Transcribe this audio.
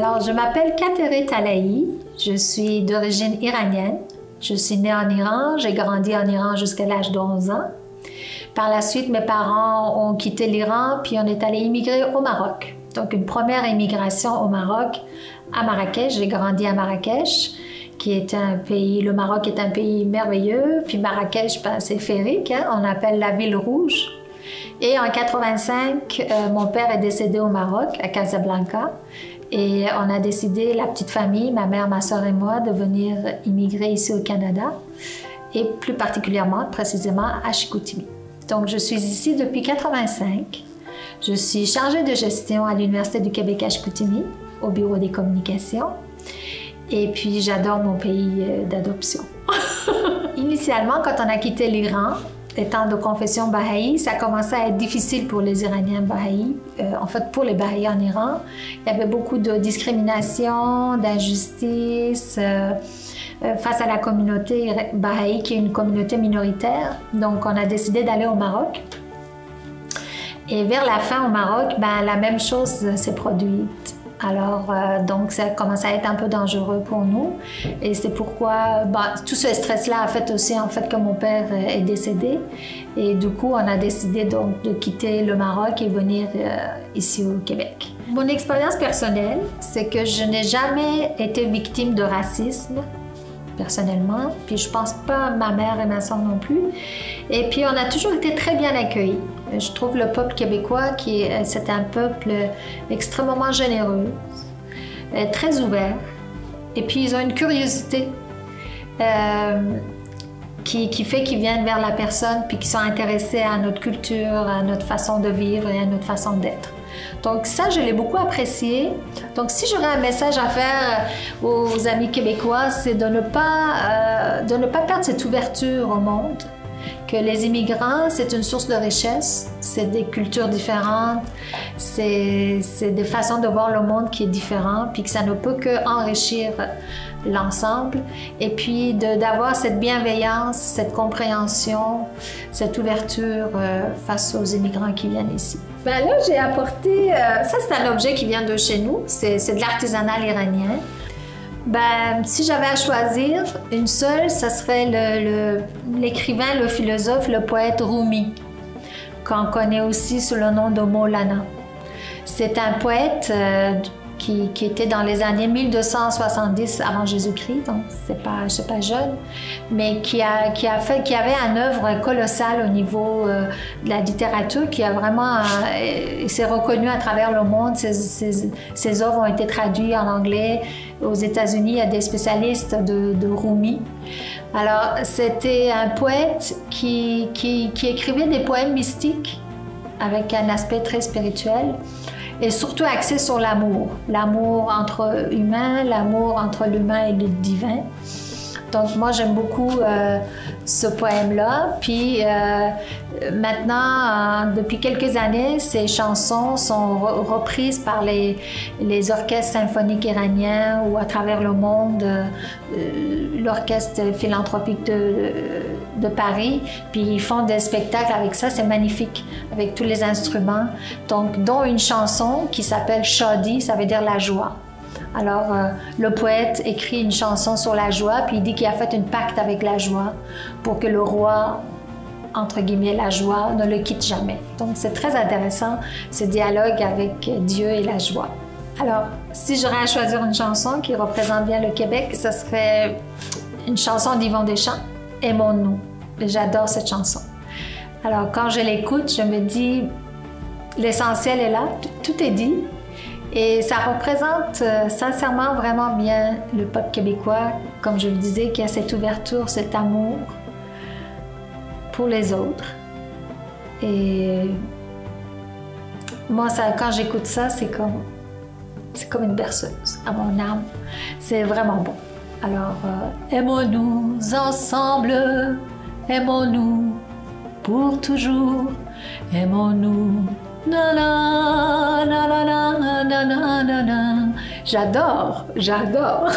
Alors, je m'appelle Kateri Talahi, je suis d'origine iranienne. Je suis née en Iran, j'ai grandi en Iran jusqu'à l'âge de 11 ans. Par la suite, mes parents ont quitté l'Iran, puis on est allé immigrer au Maroc. Donc, une première immigration au Maroc, à Marrakech. J'ai grandi à Marrakech, qui est un pays, le Maroc est un pays merveilleux. Puis Marrakech, ben, c'est féerique, hein? On appelle la ville rouge. Et en 85, mon père est décédé au Maroc, à Casablanca. Et on a décidé, la petite famille, ma mère, ma soeur et moi, de venir immigrer ici au Canada. Et plus particulièrement, précisément, à Chicoutimi. Donc, je suis ici depuis 85. Je suis chargée de gestion à l'Université du Québec à Chicoutimi, au bureau des communications. Et puis, j'adore mon pays d'adoption. Initialement, quand on a quitté l'Iran, étant de confession bahaï, ça commençait à être difficile pour les Iraniens bahaïs. En fait, pour les bahaïs en Iran, il y avait beaucoup de discrimination, d'injustice face à la communauté bahaï, qui est une communauté minoritaire. Donc, on a décidé d'aller au Maroc. Et vers la fin au Maroc, ben, la même chose s'est produite. Alors, donc, ça commence à être un peu dangereux pour nous. Et c'est pourquoi tout ce stress-là a fait aussi en fait que mon père est décédé. Et du coup, on a décidé donc de quitter le Maroc et venir ici au Québec. Mon expérience personnelle, c'est que je n'ai jamais été victime de racisme, personnellement. Puis je pense pas ma mère et ma soeur non plus. Et puis, on a toujours été très bien accueillis. Je trouve le peuple québécois, c'est un peuple extrêmement généreux, très ouvert. Et puis, ils ont une curiosité qui fait qu'ils viennent vers la personne puis qu'ils sont intéressés à notre culture, à notre façon de vivre et à notre façon d'être. Donc ça, je l'ai beaucoup apprécié. Donc si j'aurais un message à faire aux amis québécois, c'est de ne pas perdre cette ouverture au monde. Que les immigrants, c'est une source de richesse, c'est des cultures différentes, c'est des façons de voir le monde qui est différent, puis que ça ne peut qu'enrichir l'ensemble. Et puis d'avoir cette bienveillance, cette compréhension, cette ouverture face aux immigrants qui viennent ici. Ben là, j'ai apporté, ça c'est un objet qui vient de chez nous, c'est de l'artisanat iranien. Ben, si j'avais à choisir une seule, ça serait l'écrivain, le philosophe, le poète Rumi, qu'on connaît aussi sous le nom de Maulana. C'est un poète qui était dans les années 1270 avant Jésus-Christ, donc c'est pas jeune, mais qui avait une œuvre colossale au niveau de la littérature, qui a vraiment s'est reconnu à travers le monde. Ses œuvres ont été traduites en anglais. Aux États-Unis, il y a des spécialistes de Rumi. Alors, c'était un poète qui écrivait des poèmes mystiques avec un aspect très spirituel et surtout axé sur l'amour. L'amour entre humains, l'amour entre l'humain et le divin. Donc, moi, j'aime beaucoup ce poème-là. Puis, maintenant, depuis quelques années, ces chansons sont reprises par les orchestres symphoniques iraniens ou à travers le monde, l'orchestre philanthropique de Paris. Puis, ils font des spectacles avec ça. C'est magnifique, avec tous les instruments. Donc, dont une chanson qui s'appelle Shadi, ça veut dire la joie. Alors, le poète écrit une chanson sur la joie, puis il dit qu'il a fait un pacte avec la joie pour que le roi, entre guillemets, la joie, ne le quitte jamais. Donc, c'est très intéressant, ce dialogue avec Dieu et la joie. Alors, si j'aurais à choisir une chanson qui représente bien le Québec, ce serait une chanson d'Yvon Deschamps, « Aimons-nous ». J'adore cette chanson. Alors, quand je l'écoute, je me dis, l'essentiel est là, tout est dit. Et ça représente sincèrement vraiment bien le peuple québécois, comme je le disais, qui a cette ouverture, cet amour pour les autres. Et moi, quand j'écoute ça, c'est comme une berceuse à mon âme. C'est vraiment bon. Alors, aimons-nous ensemble, aimons-nous pour toujours, aimons-nous. Na, na, na, na, na, na, na, na, na. J'adore, j'adore.